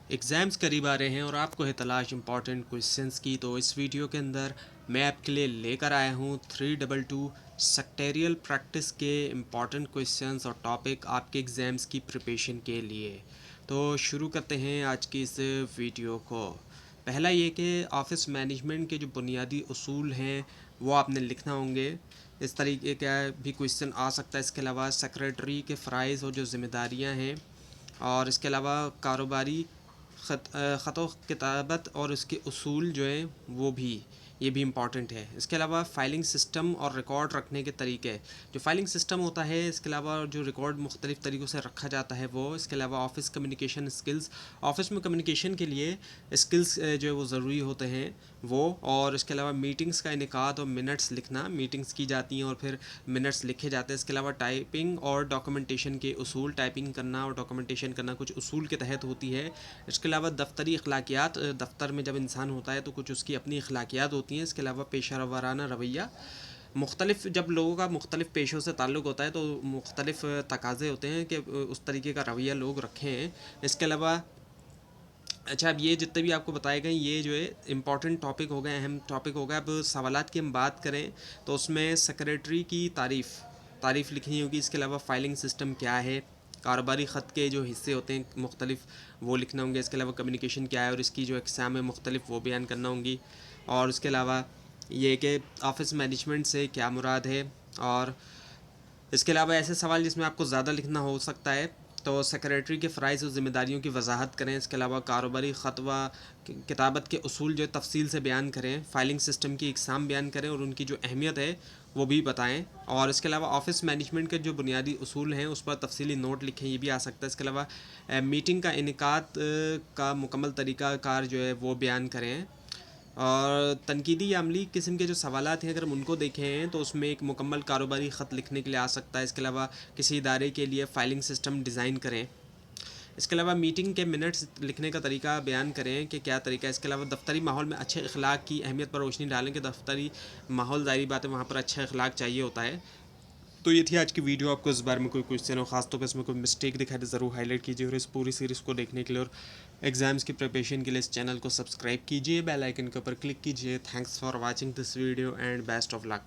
Exams करीब आ रहे हैं और आपको है तलाश इम्पॉर्टेंट क्वेश्चंस की। तो इस वीडियो के अंदर मैं आपके लिए लेकर आया हूँ 322 सेक्टेरियल प्रैक्टिस के इम्पॉर्टेंट क्वेश्चंस और टॉपिक आपके एग्ज़ाम्स की प्रिपरेशन के लिए। तो शुरू करते हैं आज की इस वीडियो को। पहला ये कि ऑफ़िस मैनेजमेंट के जो बुनियादी उसूल हैं वो आपने लिखना होंगे। इस तरीके का भी क्वेश्चन आ सकता है। इसके अलावा सेक्रेटरी के फ़राइज़ और जो ज़िम्मेदारियाँ हैं, और इसके अलावा कारोबारी ख़त किताबत और उसके उसूल जो हैं वो भी, ये भी इम्पॉर्टेंट है। इसके अलावा फ़ाइलिंग सिस्टम और रिकॉर्ड रखने के तरीके, जो फ़ाइलिंग सिस्टम होता है, इसके अलावा जो रिकॉर्ड मुख्तलिफ़ तरीक़ों से रखा जाता है वो। इसके अलावा ऑफ़िस कम्युनिकेशन स्किल्स, ऑफ़िस में कम्युनिकेशन के लिए स्किल्स जो है वो ज़रूरी होते हैं वो। और इसके अलावा मीटिंग्स का इनेकाद और मिनट्स लिखना, मीटिंग्स की जाती हैं और फिर मिनट्स लिखे जाते हैं। इसके अलावा टाइपिंग और डॉक्यूमेंटेशन के उसूल, टाइपिंग करना और डॉक्यूमेंटेशन करना कुछ उसूल के तहत होती है। इसके अलावा दफ्तरी अखलाकियात, दफ्तर में जब इंसान होता है तो कुछ उसकी अपनी अखलाकियात होती हैं। इसके अलावा पेशा वराना रवैया, मुख्तलिफ़ जब लोगों का मुख्तलिफ़ पेशों से ताल्लुक़ होता है तो मुख्तलिफ़ तकाज़े होते हैं कि उस तरीके का रवैया लोग रखें। इसके अलावा अच्छा, अब ये जितने भी आपको बताए गए ये जो है इम्पॉर्टेंट टॉपिक हो गए, अहम टॉपिक हो गए। अब सवालात की हम बात करें तो उसमें सेक्रेटरी की तारीफ़ लिखनी होगी। इसके अलावा फ़ाइलिंग सिस्टम क्या है, कारोबारी ख़त के जो हिस्से होते हैं मुख्तलिफ़, वो लिखना होंगे। इसके अलावा कम्युनिकेशन क्या है और इसकी जो अक़साम है मुख्तलिफ़, वो बयान करना होंगी। और उसके अलावा ये कि ऑफ़िस मैनेजमेंट से क्या मुराद है। और इसके अलावा ऐसे सवाल जिसमें आपको ज़्यादा लिखना हो सकता है तो सेक्रेटरी के फ़राइज़ और ज़िम्मेदारियों की वजाहत करें। इसके अलावा कारोबारी ख़त व किताबत के उसूल जो तफ़सील से बयान करें। फ़ाइलिंग सिस्टम की इक़साम बयान करें और उनकी जो अहमियत है वो भी बताएं। और इसके अलावा ऑफ़िस मैनेजमेंट के जो बुनियादी उसूल हैं उस पर तफ़सीली नोट लिखें, ये भी आ सकता है। इसके अलावा मीटिंग का इनेकाद का मुकम्मल तरीक़ा कार जो है वो बयान करें। और तनकीदी या अमली किस्म के जो सवालात हैं अगर हम उनको देखें तो उसमें एक मुकम्मल कारोबारी ख़त लिखने के लिए आ सकता है। इसके अलावा किसी इदारे के लिए फ़ाइलिंग सिस्टम डिज़ाइन करें। इसके अलावा मीटिंग के मिनट्स लिखने का तरीका बयान करें कि क्या तरीका है। इसके अलावा दफ्तरी माहौल में अच्छे अखलाक की अहमियत पर रोशनी डालें कि दफ्तरी माहौल, ज़ाहिर बात है, वहाँ पर अच्छा अखलाक चाहिए होता है। तो ये थी आज की वीडियो। आपको इस बारे में कोई क्वेश्चन हो, खास तौर पर इसमें कोई मिस्टेक दिखाई तो ज़रूर हाईलाइट कीजिए। और इस पूरी सीरीज़ को देखने के लिए और एग्ज़ाम्स की प्रिपरेशन के लिए इस चैनल को सब्सक्राइब कीजिए, बेल आइकन के ऊपर क्लिक कीजिए। Thanks for watching this video and best of luck.